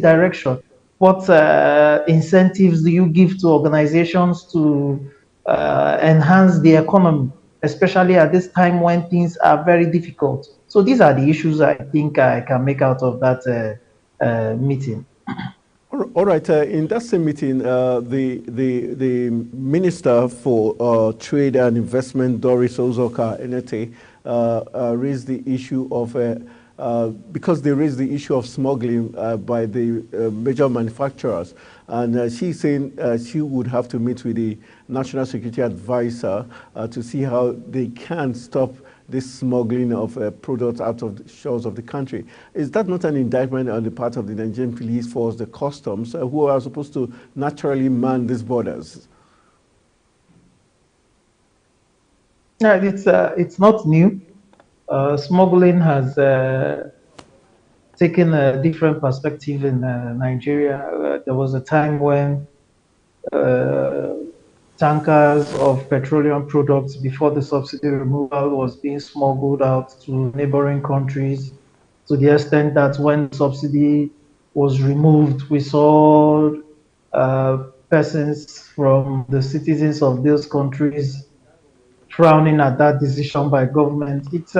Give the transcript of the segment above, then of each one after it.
direction. What incentives do you give to organizations to enhance the economy, especially at this time when things are very difficult? So these are the issues I think I can make out of that meeting. All right. In that same meeting, the Minister for Trade and Investment, Doris Ozoka Enete, raised the issue of because they raised the issue of smuggling by the major manufacturers, and she's saying she would have to meet with the National Security Advisor to see how they can stop this smuggling of products out of the shores of the country. Is that not an indictment on the part of the Nigerian police force, the customs, who are supposed to naturally man these borders? Yeah, it's not new. Smuggling has taken a different perspective in Nigeria. There was a time when uh, tankers of petroleum products before the subsidy removal was being smuggled out to neighboring countries to the extent that when the subsidy was removed, we saw uh, persons from the citizens of those countries frowning at that decision by government. It's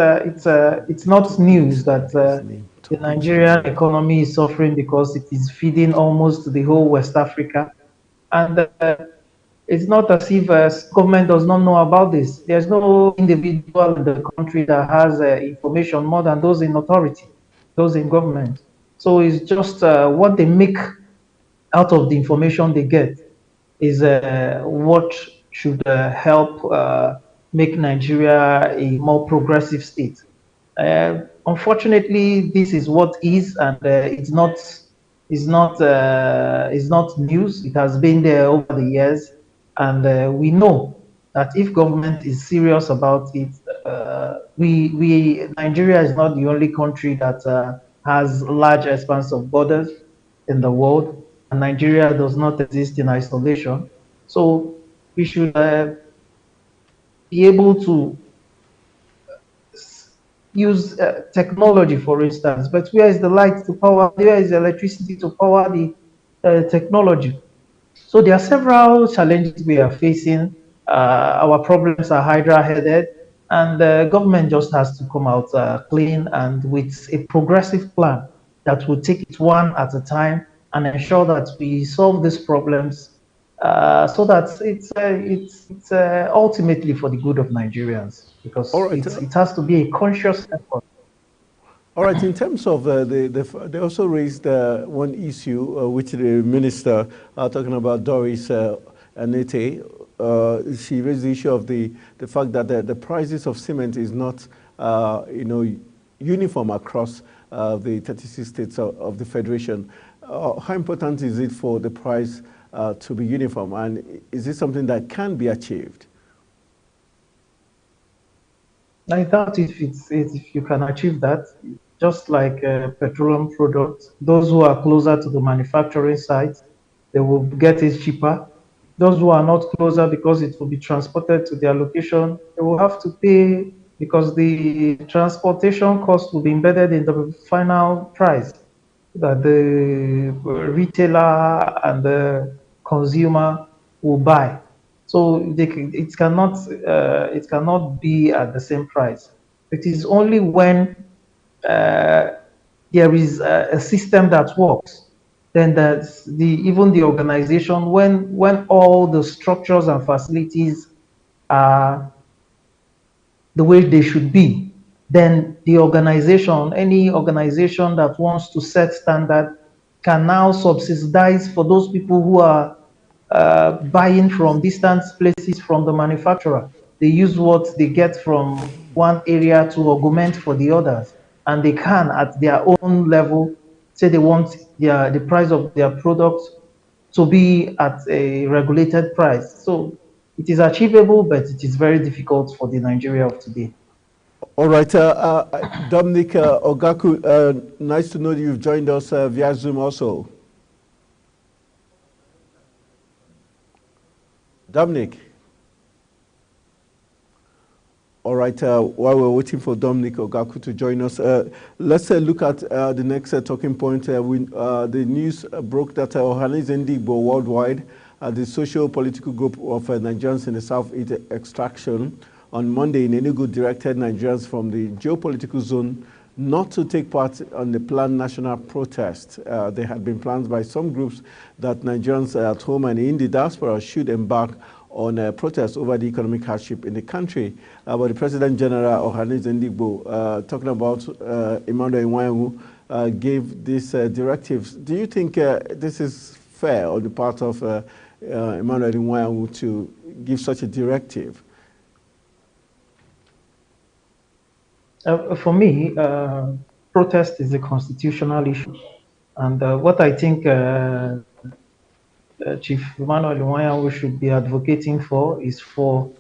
not news that the Nigerian economy is suffering because it is feeding almost the whole West Africa, and it's not as if government does not know about this. There's no individual in the country that has information more than those in authority, those in government. So it's just what they make out of the information they get is what should help make Nigeria a more progressive state. Unfortunately, this is what is, and it's not news. It has been there over the years, and we know that if government is serious about it, we Nigeria is not the only country that has large expanse of borders in the world, and Nigeria does not exist in isolation. So we should be able to use technology, for instance. But where is the light to power? Where is the electricity to power the technology? So there are several challenges we are facing. Our problems are hydra-headed, and the government just has to come out clean and with a progressive plan that will take it one at a time and ensure that we solve these problems so that it's ultimately for the good of Nigerians All because right. it has to be a conscious effort. All right, in terms of they also raised one issue, which the minister, talking about Doris Anete, she raised the issue of the fact that the prices of cement is not, uniform across the 36 states of the Federation. How important is it for the price to be uniform, and is it something that can be achieved? I doubt if you can achieve that. Just like petroleum products, those who are closer to the manufacturing site, they will get it cheaper. Those who are not closer because it will be transported to their location, they will have to pay because the transportation cost will be embedded in the final price that the retailer and the consumer will buy. So it cannot be at the same price. It is only when uh, there is a system that works, then that's the even the organization when all the structures and facilities are the way they should be, then the organization, any organization that wants to set standard, can now subsidize for those people who are buying from distant places from the manufacturer. They use what they get from one area to augment for the others, and they can, at their own level, say they want the price of their products to be at a regulated price. So it is achievable, but it is very difficult for the Nigeria of today. All right, Dominic Ogaku, nice to know that you've joined us via Zoom also. Dominic. All right, while we're waiting for Dominic Ogaku to join us, let's look at the next talking point. The news broke that Ohanaeze Ndigbo worldwide, the socio-political group of Nigerians in the Southeast extraction, on Monday in Enugu directed Nigerians from the geopolitical zone not to take part on the planned national protest. There had been plans by some groups that Nigerians at home and in the diaspora should embark on a protest over the economic hardship in the country. But the President General Ohanaeze Ndigbo, talking about Emmanuel Iwuanyanwu, gave these directives. Do you think this is fair on the part of Emmanuel Iwuanyanwu to give such a directive? For me, protest is a constitutional issue. And what I think Chief Emmanuel Iwuanyanwu should be advocating for is for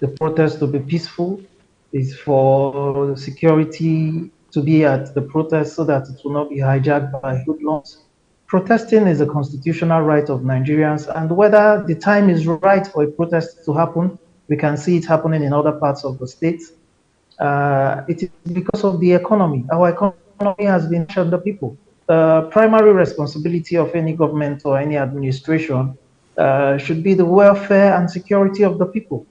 the protest to be peaceful, is for security to be at the protest so that it will not be hijacked by hoodlums. Protesting is a constitutional right of Nigerians, and whether the time is right for a protest to happen, we can see it happening in other parts of the state. It is because of the economy. Our economy has been on the people. The primary responsibility of any government or any administration should be the welfare and security of the people.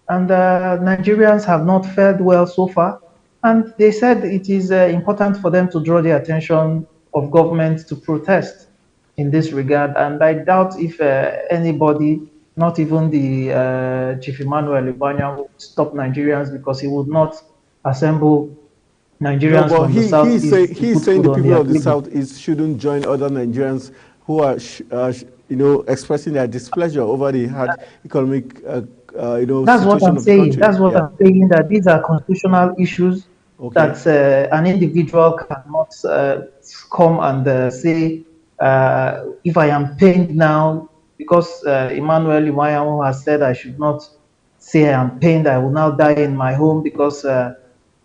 And Nigerians have not fared well so far. And they said it is important for them to draw the attention of government to protest in this regard. And I doubt if anybody, not even the Chief Emmanuel Iwuanyanwu, would stop Nigerians, because he would not assemble Nigerians from the South. He's saying the people of the Southeast shouldn't join other Nigerians who are, expressing their displeasure over the hard economic, That's what I'm saying. That's what I'm saying. That these are constitutional issues that an individual cannot come and say, if I am pained now, because Emmanuel Iwuanyanwu has said I should not say I am pained, I will now die in my home because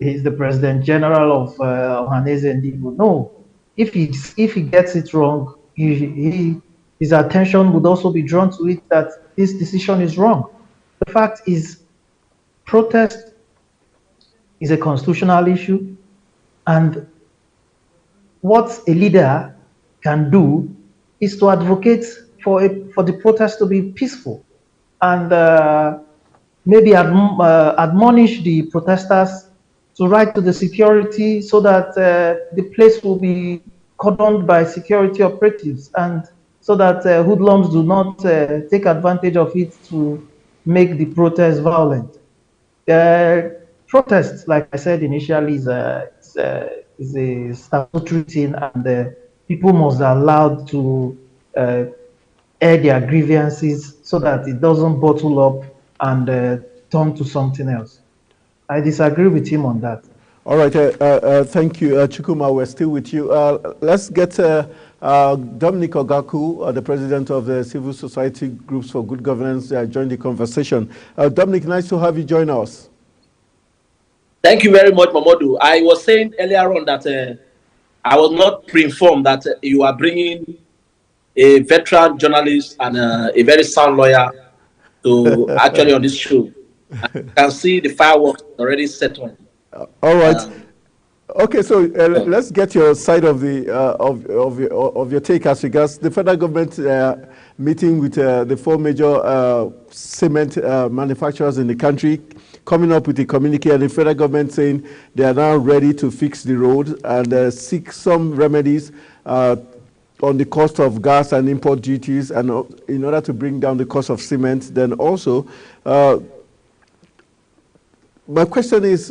he's the President General of Ohanaeze Ndigbo. No, if he gets it wrong, his attention would also be drawn to it that this decision is wrong. The fact is, protest is a constitutional issue, and what a leader can do is to advocate for the protest to be peaceful, and maybe admonish the protesters to write to the security so that the place will be cordoned by security operatives, and so that hoodlums do not take advantage of it to make the protest violent. Protest, like I said initially, is a statutory thing, and people must be allowed to air their grievances so that it doesn't bottle up and turn to something else. I disagree with him on that. All right, thank you, Chukwuma. We're still with you. Let's get Dominic Ogaku, the president of the Civil Society Groups for Good Governance, join the conversation. Dominic, nice to have you join us. Thank you very much, Mamadou. I was saying earlier on that I was not pre-informed that you are bringing a veteran journalist and a very sound lawyer to actually on this show. I can see the fireworks already set on. All right. Okay, so let's get your side of the of your take as regards the federal government meeting with the 4 major cement manufacturers in the country, coming up with a communique, and the federal government saying they are now ready to fix the road and seek some remedies on the cost of gas and import duties, and in order to bring down the cost of cement. Then also, my question is,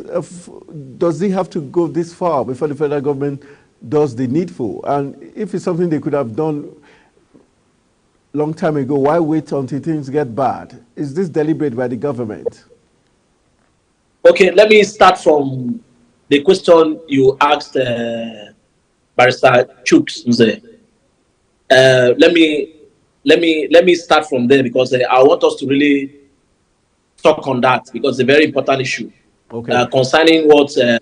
does it have to go this far before the federal government does the needful? And if it's something they could have done long time ago, why wait until things get bad? Is this deliberate by the government? Okay, let me start from the question you asked Barrister Chuks. Let me start from there, because I want us to really talk on that, because it's a very important issue. Okay. Concerning what Chief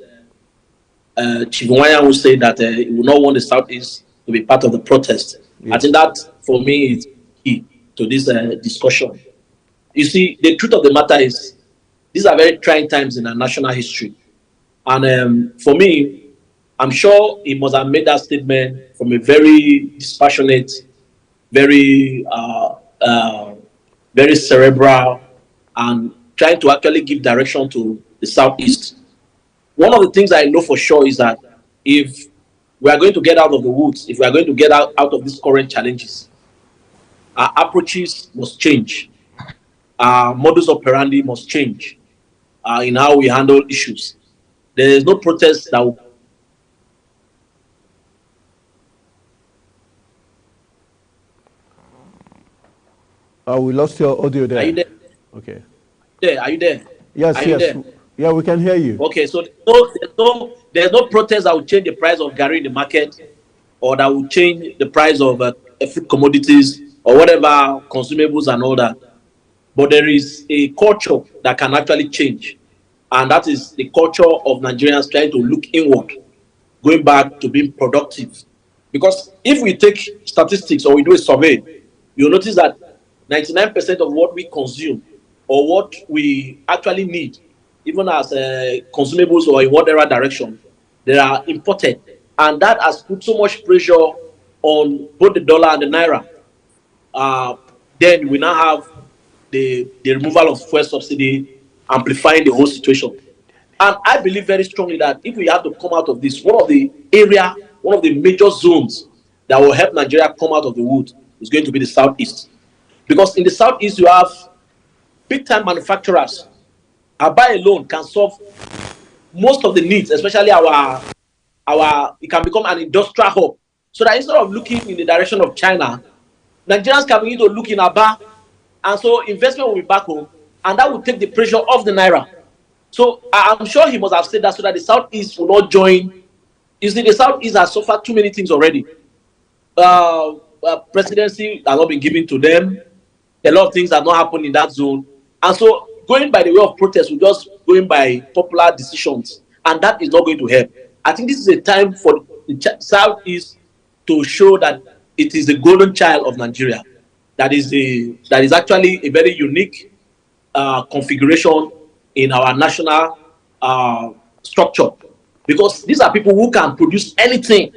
Iwuanyanwu say, that he will not want the Southeast to be part of the protest. Yes. I think that, for me, is key to this discussion. You see, the truth of the matter is, these are very trying times in our national history. And for me, I'm sure he must have made that statement from a very dispassionate, very, very cerebral, and trying to actually give direction to the Southeast. One of the things I know for sure is that if we are going to get out of the woods, if we are going to get out of these current challenges, our approaches must change. Our modus operandi must change in how we handle issues. There is no protest that will. We lost your audio there. Are you there? Okay. There, are you there? Yes, are yes. You there? Yeah, we can hear you. Okay, so there's no protest that will change the price of Gary in the market, or that will change the price of food commodities or whatever consumables and all that. But there is a culture that can actually change, and that is the culture of Nigerians trying to look inward, going back to being productive. Because if we take statistics or we do a survey, you'll notice that 99% of what we consume or what we actually need, even as consumables or in whatever direction, they are imported. And that has put so much pressure on both the dollar and the naira. Then we now have the removal of fuel subsidy, amplifying the whole situation. And I believe very strongly that if we have to come out of this, one of the major zones that will help Nigeria come out of the wood is going to be the Southeast. Because in the Southeast, you have big-time manufacturers. Aba alone can solve most of the needs, especially it can become an industrial hub. So that instead of looking in the direction of China, Nigerians can begin to look in Aba, and so investment will be back home, and that will take the pressure off the naira. So I'm sure he must have said that so that the Southeast will not join. You see, the Southeast has suffered too many things already. Presidency has not been given to them. A lot of things have not happened in that zone. And so going by the way of protest, we're just going by popular decisions. And that is not going to help. I think this is a time for the Southeast to show that it is the golden child of Nigeria. That is actually a very unique configuration in our national structure. Because these are people who can produce anything.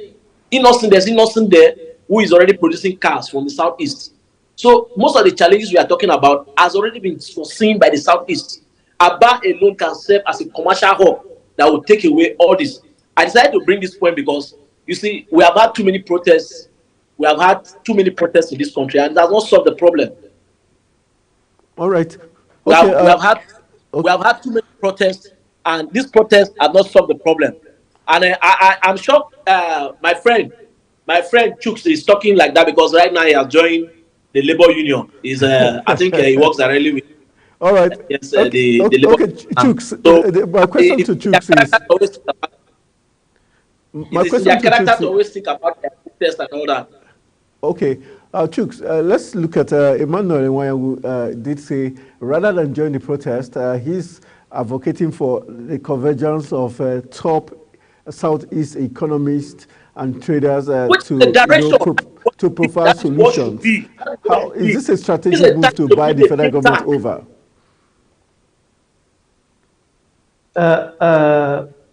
There's innocent there who is already producing cars from the Southeast. So most of the challenges we are talking about has already been foreseen by the Southeast. Aba alone can serve as a commercial hub that will take away all this. I decided to bring this point because, you see, we have had too many protests. We have had too many protests in this country, and it has not solved the problem. All right. We have had too many protests, and these protests have not solved the problem. And I'm sure my friend Chooks is talking like that because right now he has joined the labor union. I think he works directly with. All right. Yes, okay, the labor. Okay, Chooks. So, my question to Chooks is. My question to Chooks is. Always think about their protest and all that. Okay, Chooks, let's look at Emmanuel Nwayawu did say rather than join the protest, he's advocating for the convergence of top Southeast economists and traders to provide solutions. How is this a strategic move to buy the federal government over?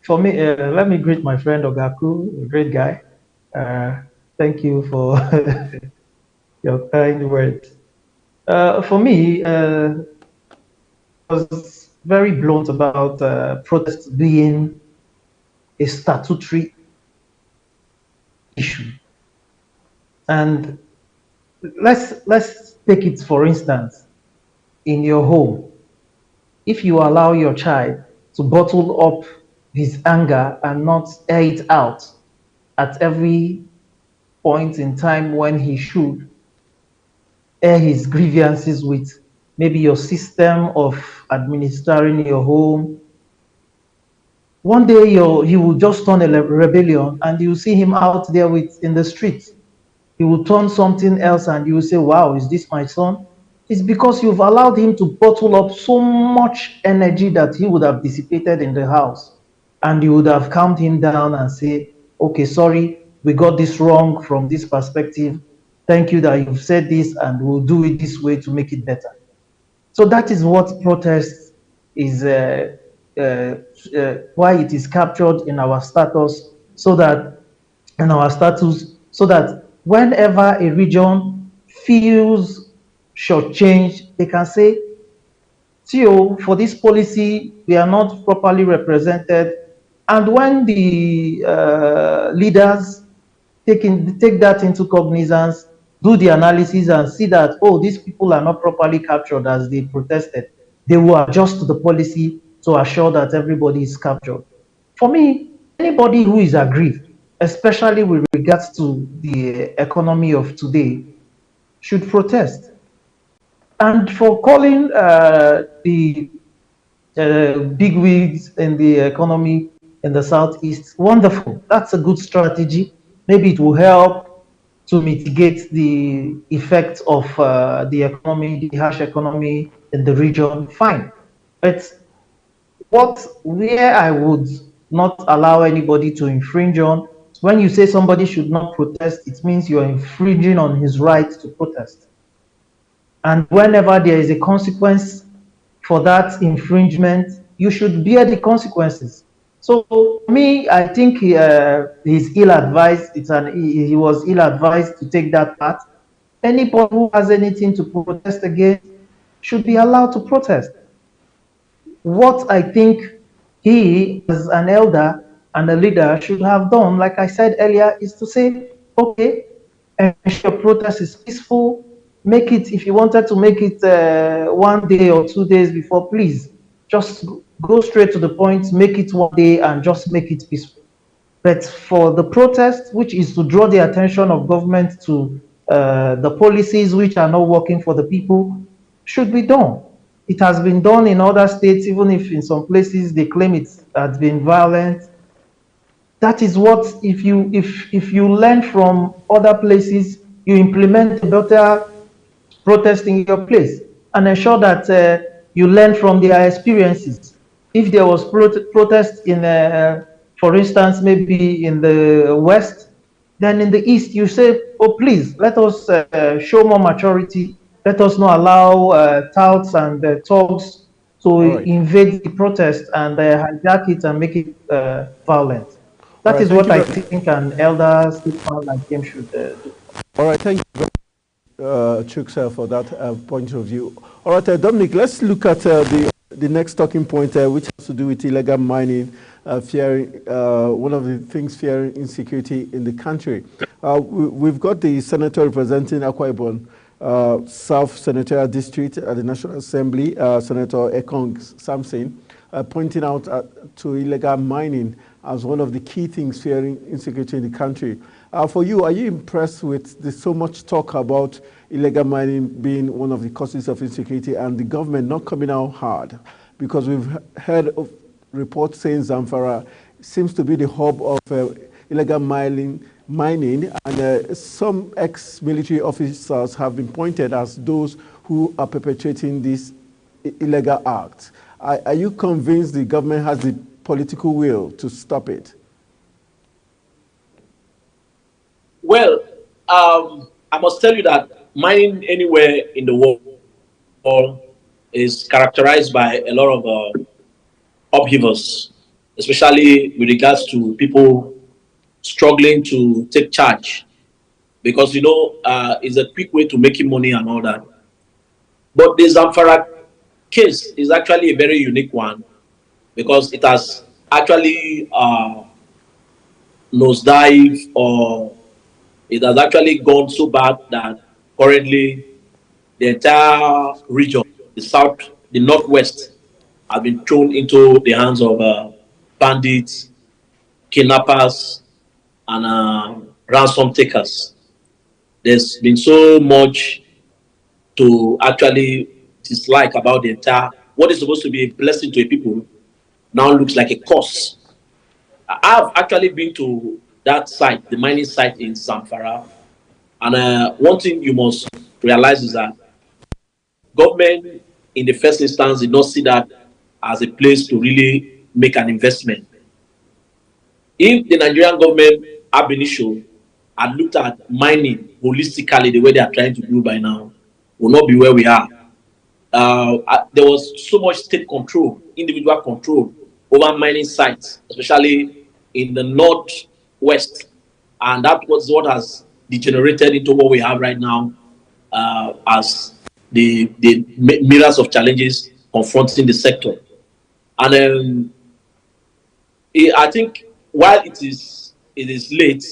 For me, let me greet my friend Ogaku, a great guy. Thank you for your kind words. For me, I was very blunt about protests being a statutory issue. And let's take it for instance, in your home. If you allow your child to bottle up his anger and not air it out at every point in time when he should air his grievances with maybe your system of administering your home, one day he will just turn a rebellion and you see him out there in the streets. He will turn something else and you will say, wow, is this my son? It's because you've allowed him to bottle up so much energy that he would have dissipated in the house. And you would have calmed him down and say, okay, sorry, we got this wrong from this perspective. Thank you that you've said this and we'll do it this way to make it better. So that is what protest is why it is captured in our status, so that whenever a region feels shortchanged, they can say, "See, for this policy, we are not properly represented." And when the leaders take that into cognizance, do the analysis, and see that, oh, these people are not properly captured as they protested, they will adjust to the policy to assure that everybody is captured. For me, anybody who is aggrieved, especially with regards to the economy of today, should protest. And for calling the big wigs in the economy in the Southeast, wonderful. That's a good strategy. Maybe it will help to mitigate the effects of the economy, the harsh economy in the region. Fine. But where I would not allow anybody to infringe on, when you say somebody should not protest, it means you're infringing on his right to protest. And whenever there is a consequence for that infringement, you should bear the consequences. So me, I think he's ill-advised. He was ill-advised to take that path. Anybody who has anything to protest against should be allowed to protest. What I think he, as an elder and a leader, should have done, like I said earlier, is to say, okay, ensure protest is peaceful. Make it, if you wanted to make it 1 day or 2 days before, please just go straight to the point, make it 1 day and just make it peaceful. But for the protest, which is to draw the attention of government to the policies which are not working for the people, should be done. It has been done in other states, even if in some places they claim it has been violent. That is what, if you learn from other places, you implement a better protest in your place, and ensure that you learn from their experiences. If there was protest in, for instance, maybe in the West, then in the East, you say, oh, please, let us show more maturity. Let us not allow touts and thugs to invade the protest and hijack it and make it violent. That is what I think an elder statesman like him should do. All right, thank you, Chuks, for that point of view. All right, Dominic, let's look at the next talking point, which has to do with illegal mining, one of the things fearing insecurity in the country. We've got the senator representing Akwa Ibom South Senatorial District at the National Assembly, Senator Ekong Samson, pointing out to illegal mining as one of the key things fearing insecurity in the country. For you, are you impressed with the so much talk about illegal mining being one of the causes of insecurity and the government not coming out hard? Because we've heard of reports saying Zamfara seems to be the hub of illegal mining, and some ex-military officers have been pointed as those who are perpetrating these illegal acts. Are you convinced the government has the political will to stop it? Well, I must tell you that mining anywhere in the world is characterized by a lot of upheavals, especially with regards to people struggling to take charge, because it's a quick way to making money and all that. But the Zamfara case is actually a very unique one, because it has actually nosedive, or it has actually gone so bad that currently the entire region, the south, the northwest, have been thrown into the hands of bandits, kidnappers, and ransom takers. There's been so much to actually dislike about the entire, what is supposed to be a blessing to a people now looks like a curse. I've actually been to that site, the mining site in Zamfara, and one thing you must realize is that government in the first instance did not see that as a place to really make an investment. If the Nigerian government ab initio had looked at mining holistically the way they are trying to do by now, will not be where we are. there was so much state control, individual control over mining sites, especially in the northwest, and that was what has degenerated into what we have right now, as the myriads of challenges confronting the sector. And I think while it is late,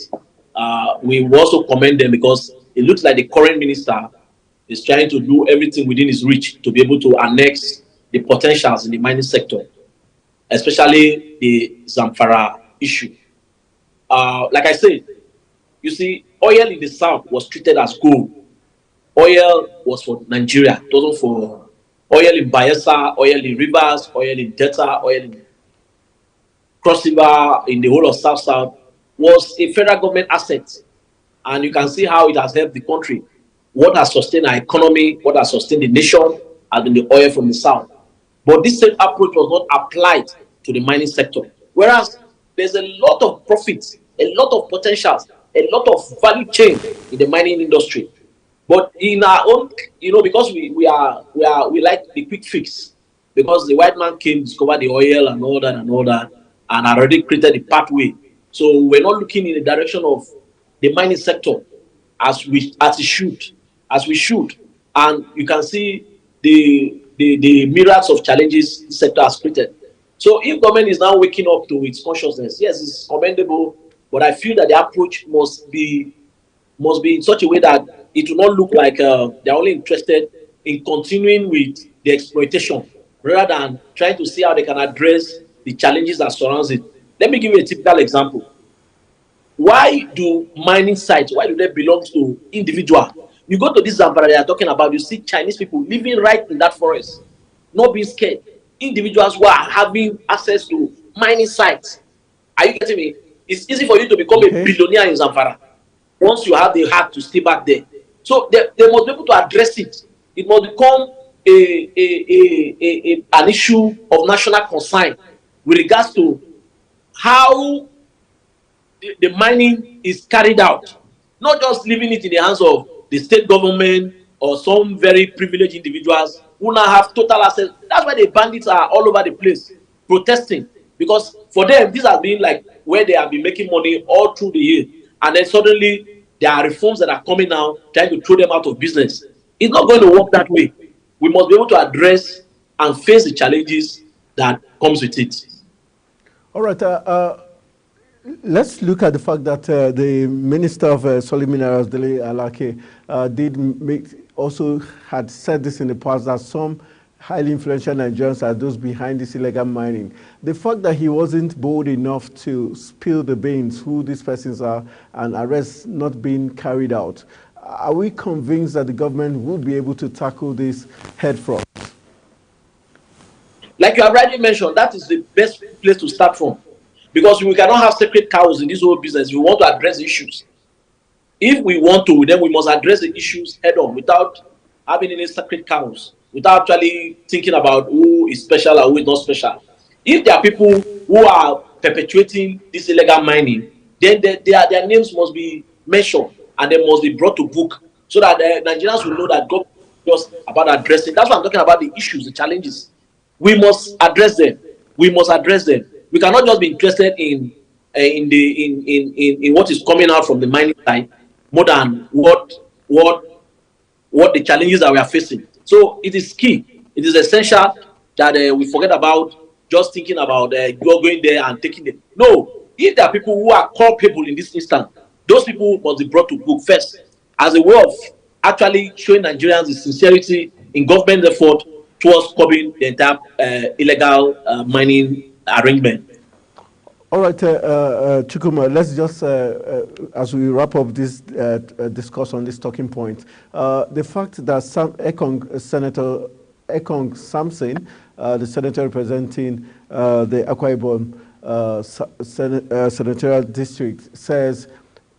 we will also commend them, because it looks like the current minister is trying to do everything within his reach to be able to annex the potentials in the mining sector, especially the Zamfara issue. Like I said, you see, oil in the south was treated as gold. Oil was for Nigeria, it wasn't for oil in Bayelsa, oil in Rivers, oil in Delta, oil in Cross River, in the whole of South was a federal government asset. And you can see how it has helped the country. What has sustained our economy, what has sustained the nation, has been the oil from the south. But this same approach was not applied to the mining sector. Whereas there's a lot of profits, a lot of potentials, a lot of value chain in the mining industry. But in our own, because we like the quick fix, because the white man came, discovered the oil and all that, and already created the pathway. So we're not looking in the direction of the mining sector as we should. And you can see the myriads of challenges the sector has created. So if government is now waking up to its consciousness, yes, it's commendable, but I feel that the approach must be in such a way that it will not look like they're only interested in continuing with the exploitation rather than trying to see how they can address the challenges that surrounds it. Let me give you a typical example. Why do mining sites, why do they belong to individuals? You go to this Zamfara they are talking about, you see Chinese people living right in that forest, not being scared. Individuals who are having access to mining sites. Are you getting me? It's easy for you to become a billionaire in Zamfara once you have the heart to stay back there. So they must be able to address it. It must become an issue of national concern with regards to how the mining is carried out, not just leaving it in the hands of the state government or some very privileged individuals who now have total access. That's why the bandits are all over the place protesting, because for them this has been like where they have been making money all through the year, and then suddenly there are reforms that are coming now trying to throw them out of business. It's not going to work that way. We must be able to address and face the challenges that comes with it. All right. Let's look at the fact that the Minister of Solid Minerals, Dele Alake, also had said this in the past, that some highly influential Nigerians are those behind this illegal mining. The fact that he wasn't bold enough to spill the beans, who these persons are, and arrests not being carried out, are we convinced that the government would be able to tackle this head front? Like you have already mentioned, that is the best place to start from. Because we cannot have sacred cows in this whole business. We want to address issues. If we want to, then we must address the issues head on without having any sacred cows, without actually thinking about who is special or who is not special. If there are people who are perpetuating this illegal mining, then their names must be mentioned and they must be brought to book so that the Nigerians will know that God is just about addressing. That's why I'm talking about the issues, the challenges. We must address them. We must address them. We cannot just be interested in what is coming out from the mining side more than what the challenges that we are facing. So it is key. It is essential that we forget about just thinking about going there and taking it. No, if there are people who are culpable in this instance, those people must be brought to book first as a way of actually showing Nigerians the sincerity in government effort towards curbing the entire illegal mining arrangement. All right, Chukwuma, let's just, as we wrap up this discourse on this talking point, the fact that Senator Ekong Samson, the senator representing the Akwa Ibom senatorial district, says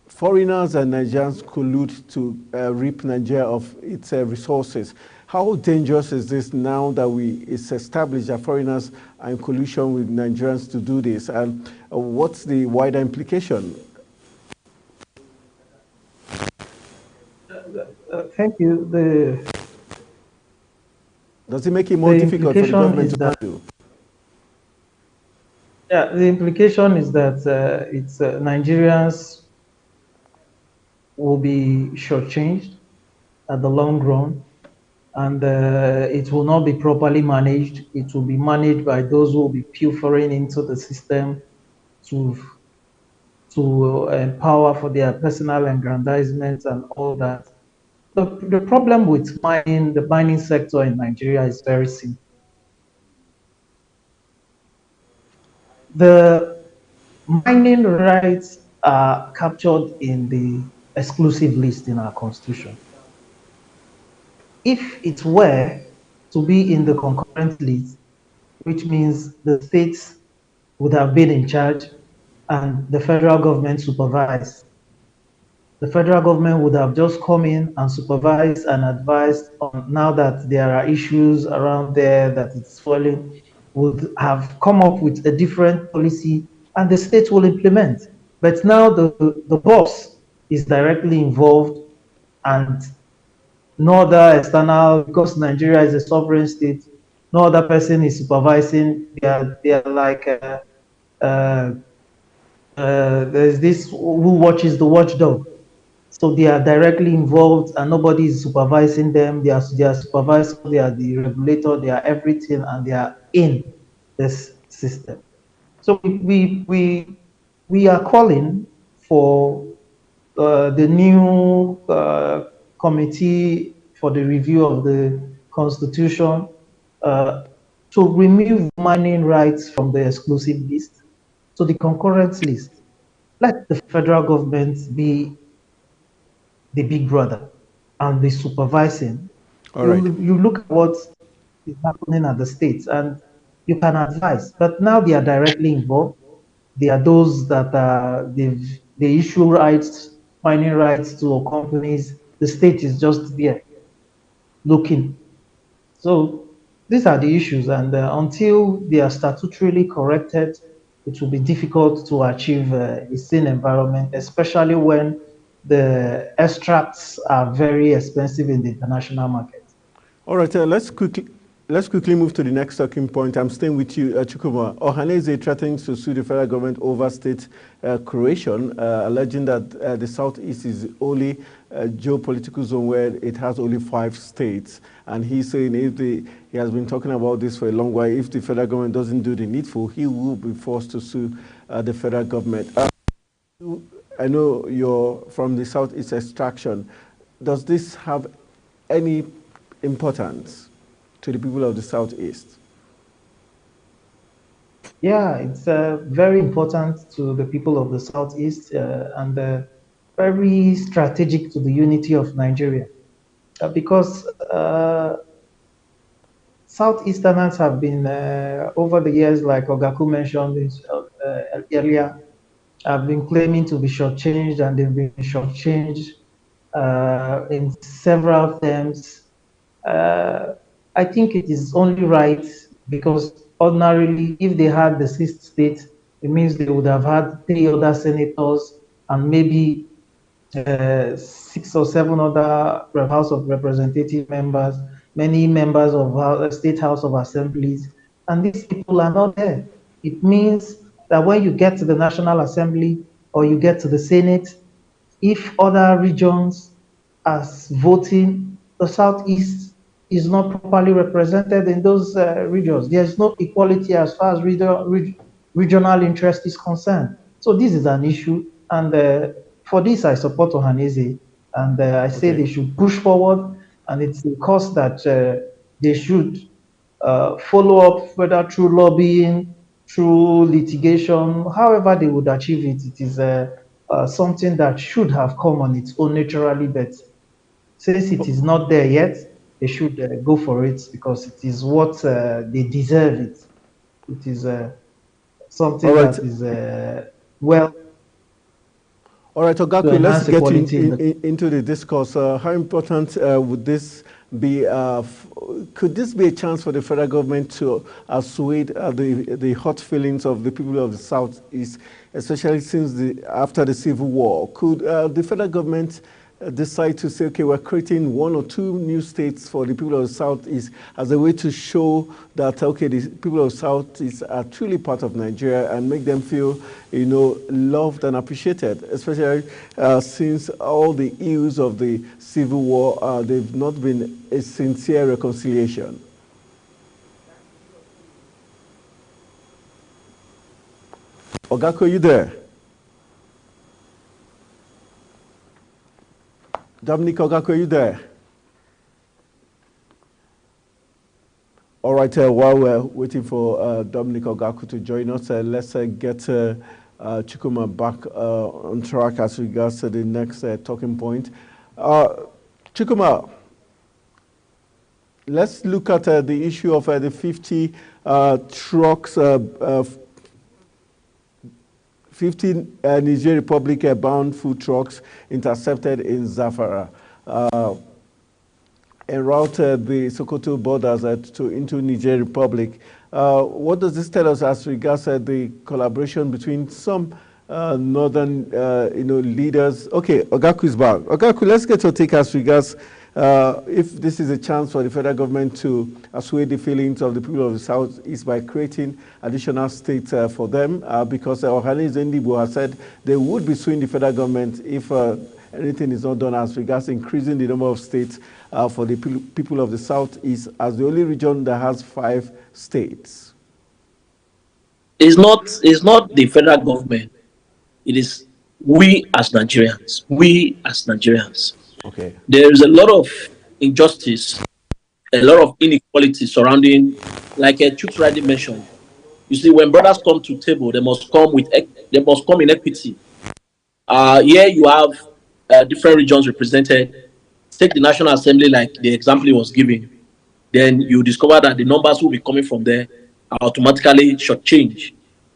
foreigners and Nigerians collude to reap Nigeria of its resources. How dangerous is this now that it's established that foreigners are in collusion with Nigerians to do this? And what's the wider implication? Thank you. Does it make it more difficult for the government to do? Yeah, the implication is that Nigerians will be shortchanged at the long run, and it will not be properly managed. It will be managed by those who will be pilfering into the system to empower for their personal aggrandizement and all that. The problem with the mining sector in Nigeria is very simple. The mining rights are captured in the exclusive list in our constitution. If it were to be in the concurrent list, which means the states would have been in charge and the federal government supervised, the federal government would have just come in and supervised and advised on now that there are issues around there that it's falling, would have come up with a different policy and the state will implement. But now the boss is directly involved and no other external, because Nigeria is a sovereign state, no other person is supervising. They are like, there's this who watches the watchdog. So they are directly involved and nobody is supervising them. They are supervisor, they are the regulator, they are everything, and they are in this system. So we are calling for the new committee for the review of the constitution to remove mining rights from the exclusive list to the concurrent list. Let the federal government be the big brother and be supervising. All right. You look at what is happening at the states and you can advise, but now they are directly involved. They are those that they issue rights, mining rights to companies. The state is just there looking. So these are the issues, and until they are statutorily corrected, it will be difficult to achieve a sane environment, especially when the extracts are very expensive in the international market. All right, let's quickly move to the next talking point. I'm staying with you, Chukwuma. Ohanaeze threatens to sue the federal government over state creation, alleging that the Southeast is the only geopolitical zone where it has only 5 states. And he's saying he has been talking about this for a long while. If the federal government doesn't do the needful, he will be forced to sue the federal government. I know you're from the Southeast extraction. Does this have any importance to the people of the Southeast? Yeah, it's very important to the people of the Southeast and very strategic to the unity of Nigeria because Southeasterners have been, over the years, like Ogaku mentioned earlier, have been claiming to be shortchanged, and they've been shortchanged in several terms. I think it is only right because ordinarily, if they had the 6th state, it means they would have had 3 other senators and maybe 6 or 7 other House of Representative members, many members of State House of Assemblies, and these people are not there. It means that when you get to the National Assembly or you get to the Senate, if other regions are voting, the Southeast is not properly represented in those regions. There is no equality as far as regional interest is concerned. So this is an issue, and for this I support Ohanaeze, and I say they should push forward, and it's the course that they should follow up, whether through lobbying, through litigation, however they would achieve it. It is something that should have come on its own naturally, but since it is not there yet, they should go for it because it is what they deserve. It is something that is well. All right, Ogaku, let's get into the discourse. How important would this be? Could this be a chance for the federal government to assuage the hot feelings of the people of the Southeast, especially since after the Civil War? Could the federal government decide to say, okay, we're creating 1 or 2 new states for the people of the Southeast as a way to show that, okay, the people of the Southeast are truly part of Nigeria and make them feel, loved and appreciated, especially since all the ills of the Civil War, they've not been a sincere reconciliation. Ogako, are you there? Dominic Ogako, are you there? All right, while we're waiting for Dominic Ogako to join us, let's get Chukwuma back on track as regards to the next talking point. Chukwuma, let's look at the issue of the 50 trucks, 15 Niger Republic bound food trucks intercepted in Zamfara, en route the Sokoto borders into Niger Republic. What does this tell us as regards the collaboration between some northern leaders? Okay, Ogaku is back. Ogaku, let's get your take as regards if this is a chance for the federal government to assuage the feelings of the people of the Southeast by creating additional states for them, because Ohanaeze Ndigbo has said they would be suing the federal government if anything is not done as regards increasing the number of states for the people of the Southeast as the only region that has 5 states. It's not the federal government. It is we as Nigerians. We as Nigerians. Okay. There is a lot of injustice, a lot of inequality surrounding, like Chuks already mentioned. You see, when brothers come to table, they must come in equity. Here you have different regions represented. Take the National Assembly, like the example was given. Then you discover that the numbers will be coming from there are automatically shortchanged.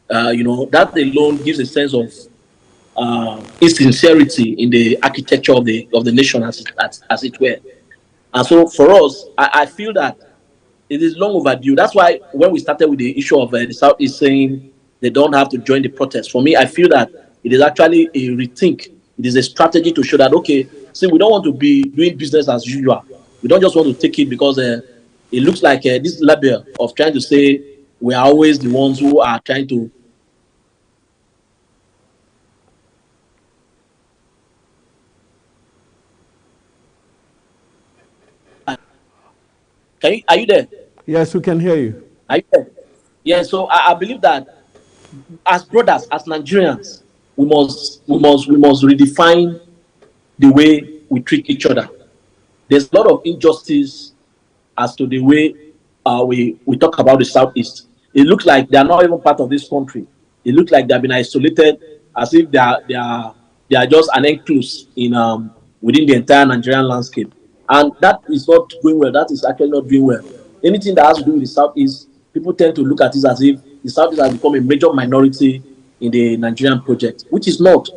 That alone gives a sense of insincerity in the architecture of the nation as it were. And so for us, I feel that it is long overdue. That's why when we started with the issue of the Southeast saying they don't have to join the protest, for me, I feel that it is actually a rethink. It is a strategy to show that, okay, see, we don't want to be doing business as usual. We don't just want to take it because it looks like this label of trying to say we are always the ones who are trying to. Are you there? Yes, we can hear you. Are you there? Yeah, so I believe that as brothers, as Nigerians, we must redefine the way we treat each other. There's a lot of injustice as to the way we talk about the Southeast. It looks like they are not even part of this country. It looks like they have been isolated, as if they are just an enclave in within the entire Nigerian landscape. And that is not going well. That is actually not doing well. Anything that has to do with the Southeast, people tend to look at it as if the Southeast has become a major minority in the Nigerian project, which is not.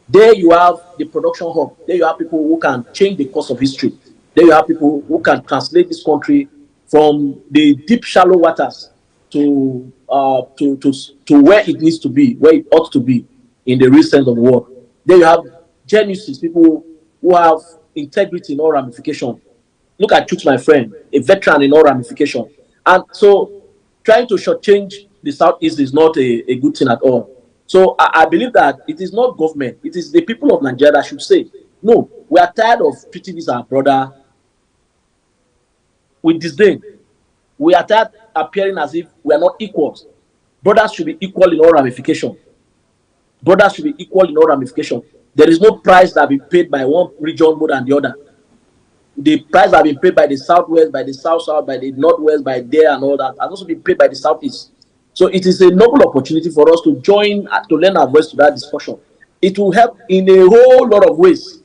There you have the production hub. There you have people who can change the course of history. There you have people who can translate this country from the deep, shallow waters to where it needs to be, where it ought to be in the real sense of the word. There you have geniuses, people who have integrity in all ramification. Look at Chuks, my friend, a veteran in all ramification. And so trying to shortchange the Southeast is not a good thing at all. So I believe that it is not government, it is the people of Nigeria that should say, no, we are tired of treating this our brother with disdain. We are tired appearing as if we are not equals. Brothers should be equal in all ramification. Brothers should be equal in all ramification. There is no price that be paid by one region more than the other. The price that be paid by the Southwest, by the South-South, by the Northwest, by there and all that, has also been paid by the Southeast. So it is a noble opportunity for us to join, to lend our voice to that discussion. It will help in a whole lot of ways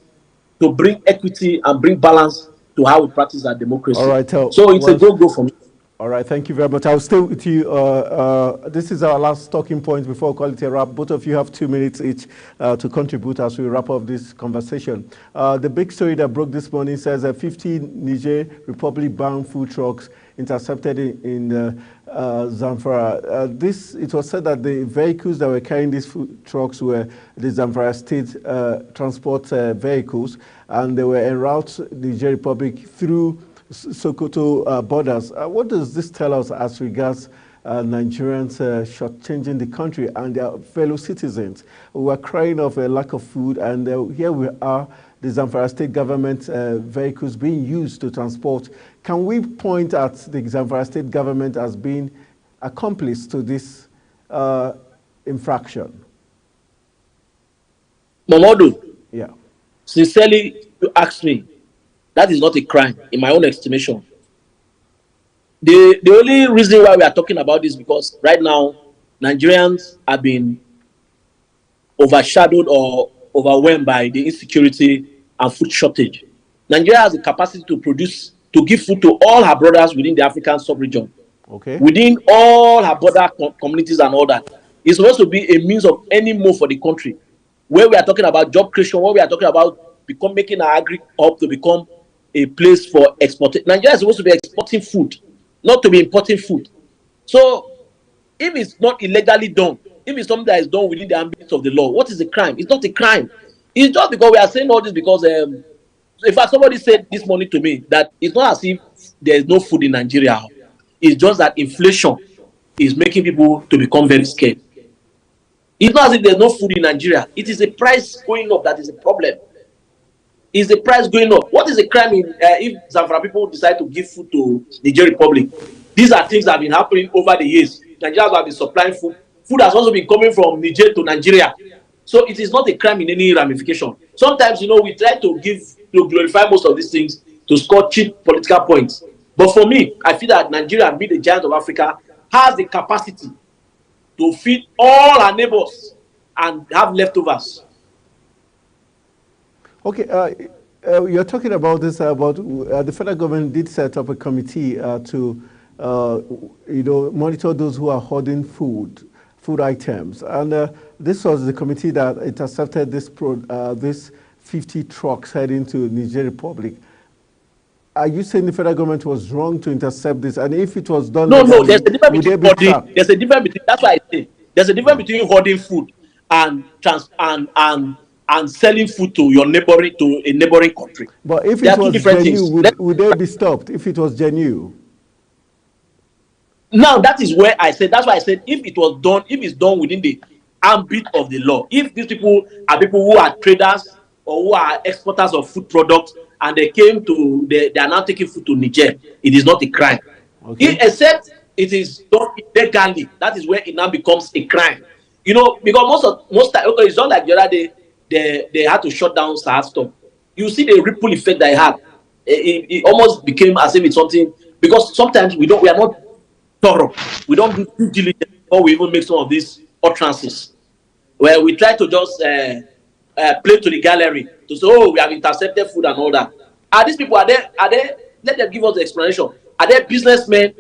to bring equity and bring balance to how we practice our democracy. All right, so it's a go for me. All right, thank you very much. I'll stay with you. This is our last talking point before we call it a wrap. Both of you have 2 minutes each to contribute as we wrap up this conversation. The big story that broke this morning says 15 Niger Republic-bound food trucks intercepted in Zamfara. It was said that the vehicles that were carrying these food trucks were the Zamfara State transport vehicles, and they were en route to the Niger Republic through Sokoto borders. What does this tell us as regards Nigerians shortchanging the country and their fellow citizens who are crying of a lack of food, and here we are, the Zamfara State government vehicles being used to transport. Can we point at the Zamfara State government as being accomplice to this infraction? Momodu, yeah. Sincerely, you ask me, that is not a crime in my own estimation. The only reason why we are talking about this is because right now Nigerians have been overshadowed or overwhelmed by the insecurity and food shortage. Nigeria has the capacity to produce, to give food to all her brothers within the African sub-region, within all her border communities and all that. It's supposed to be a means of any move for the country. Where we are talking about job creation, where we are talking about making our agri hub to become a place for exporting. Nigeria is supposed to be exporting food, not to be importing food. So if it's not illegally done, if it's something that is done within the ambit of the law, what is the crime? It's not a crime. It's just because we are saying all this because, in fact, somebody said this morning to me that it's not as if there is no food in Nigeria. It's just that inflation is making people to become very scared. It's not as if there's no food in Nigeria. It is the price going up that is the problem. Is the price going up? What is the crime if Zamfara people decide to give food to the Niger Republic? These are things that have been happening over the years. Nigerians have been supplying food. Food has also been coming from Niger to Nigeria. So it is not a crime in any ramification. Sometimes, we try to glorify most of these things to score cheap political points. But for me, I feel that Nigeria, being the giant of Africa, has the capacity to feed all our neighbors and have leftovers. Okay, you're talking about this, about the federal government did set up a committee to monitor those who are hoarding food items. And this was the committee that intercepted this 50 trucks heading to Niger Republic. Are you saying the federal government was wrong to intercept this? And if it was done, no, there's a difference between hoarding. There's a difference between. That's why I say there's a difference between hoarding food and selling food to a neighboring country. But if it was genuine, would they be stopped? If it was genuine. Now that is where I said. That's why I said if it's done within the ambit of the law. If these people are people who are traders or who are exporters of food products, and they are now taking food to Niger, it is not a crime. Okay. Except it is done illegally. That is where it now becomes a crime. Because most time, it's not like the other day they had to shut down Sahar Store. You see the ripple effect that it had. It almost became as if it's something, because sometimes we are not thorough. We don't do due diligence before we even make some of these utterances, where we try to just play to the gallery to say, oh, we have intercepted food and all that. Are these people, are they, let them give us the explanation. Are they businessmen?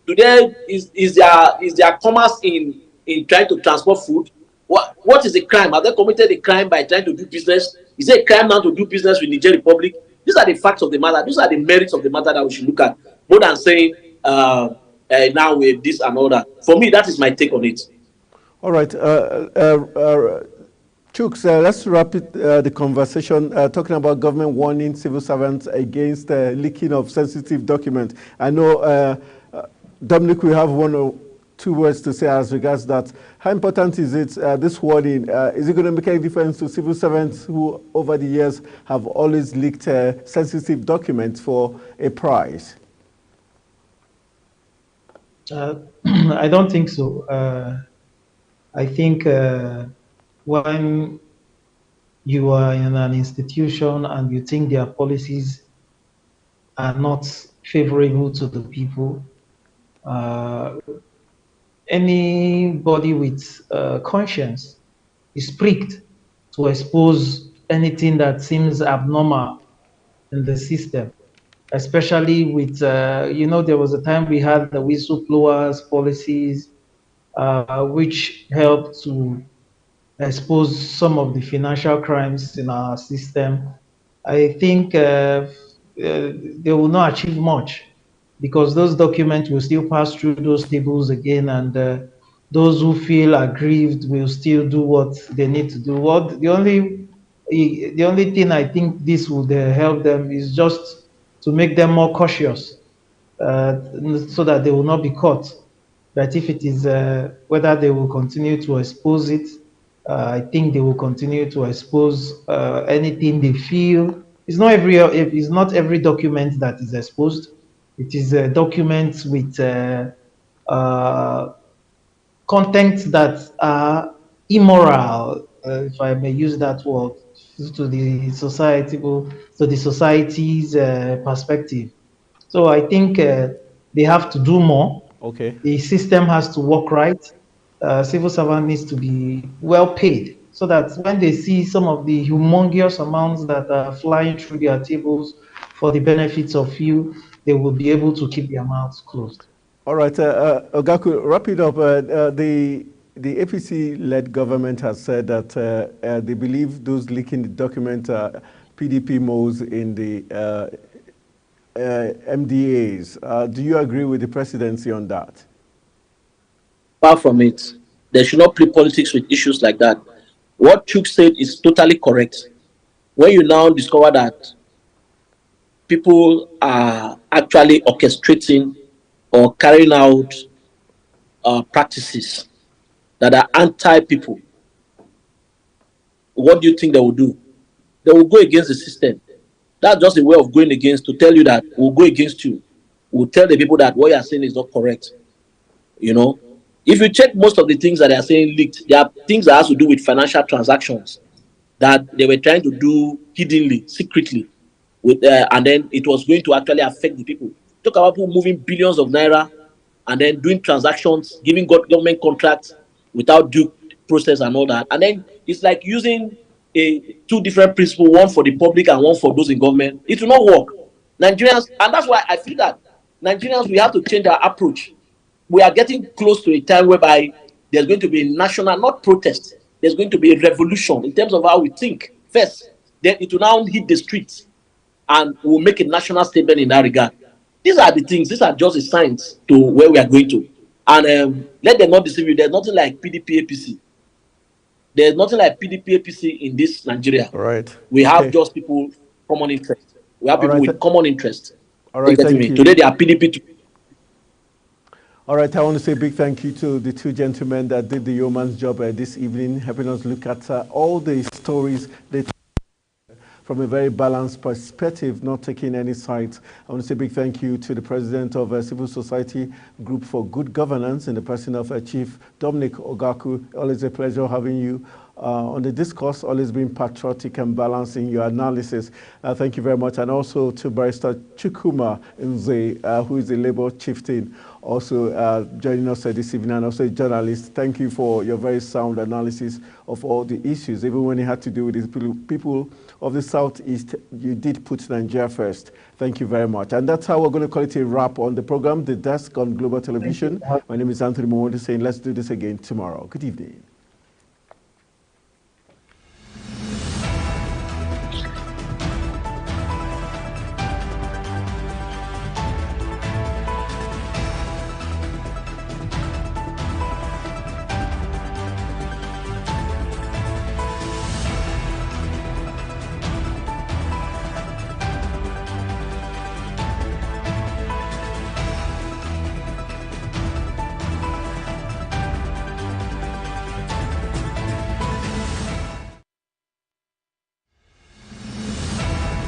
Is their commerce in trying to transport food? What is the crime? Have they committed a crime by trying to do business? Is it a crime now to do business with Niger Republic? These are the facts of the matter. These are the merits of the matter that we should look at, more than saying now with this and all that. For me, that is my take on it. All right. Chuks, let's wrap the conversation talking about government warning civil servants against leaking of sensitive documents. I know, Dominic, we have 1 or 2 words to say as regards that. How important is it, this warning? Is it going to make any difference to civil servants who, over the years, have always leaked sensitive documents for a price? I don't think so. I think when you are in an institution and you think their policies are not favorable to the people, anybody with conscience is pricked to expose anything that seems abnormal in the system, especially with, there was a time we had the whistleblowers policies, which helped to expose some of the financial crimes in our system. I think they will not achieve much. because those documents will still pass through those tables again, and those who feel aggrieved will still do what they need to do. The only thing I think this would help them is just to make them more cautious, so that they will not be caught. But if it is whether they will continue to expose it, I think they will continue to expose anything they feel. It's not every document that is exposed. It is documents with uh, contents that are immoral, if I may use that word, to the society's perspective. So I think they have to do more. Okay. The system has to work right. Civil servant needs to be well paid, so that when they see some of the humongous amounts that are flying through their tables for the benefits of few, they will be able to keep their mouths closed. All right, Ogaku, wrap it up. The APC-led government has said that they believe those leaking the document are PDP moles in the MDAs. Do you agree with the presidency on that? Far from it. They should not play politics with issues like that. What Chuk said is totally correct. When you now discover that people are actually orchestrating or carrying out practices that are anti-people, what do you think they will do? They will go against the system. That's just a way of going against, to tell you that we'll go against you. We'll tell the people that what you're saying is not correct. You know, if you check most of the things that they are saying leaked, there are things that has to do with financial transactions that they were trying to do hiddenly, secretly, with and then it was going to actually affect the people. Talk about people moving billions of naira and then doing transactions, giving government contracts without due process and all that. And then it's like using two different principles, one for the public and one for those in government. It will not work. Nigerians, and that's why I feel that Nigerians, we have to change our approach. We are getting close to a time whereby there's going to be a national, not protest, there's going to be a revolution in terms of how we think first. Then it will now hit the streets and we'll make a national statement in that regard. These are the things, these are just the signs to where we are going to. And let them not deceive you. There's nothing like PDP APC. There's nothing like PDP APC in this Nigeria. All right. We have just people common interest. We have people with common interest. All right, thank you. Today they are PDP. All right, I want to say a big thank you to the two gentlemen that did the yeoman's job this evening, helping us look at all the stories from a very balanced perspective, not taking any sides. I want to say a big thank you to the president of Civil Society Group for Good Governance in the person of Chief Dominic Ogaku. Always a pleasure having you on the discourse, always being patriotic and balancing your analysis. Thank you very much. And also to Barrister Chukwuma Nze, who is a Labour chieftain, also joining us this evening, and also a journalist. Thank you for your very sound analysis of all the issues. Even when it had to do with the people of the Southeast, you did put Nigeria first. Thank you very much. And that's how we're going to call it a wrap on the program, The Desk on Global Television. My name is Anthony Mowodi saying let's do this again tomorrow. Good evening.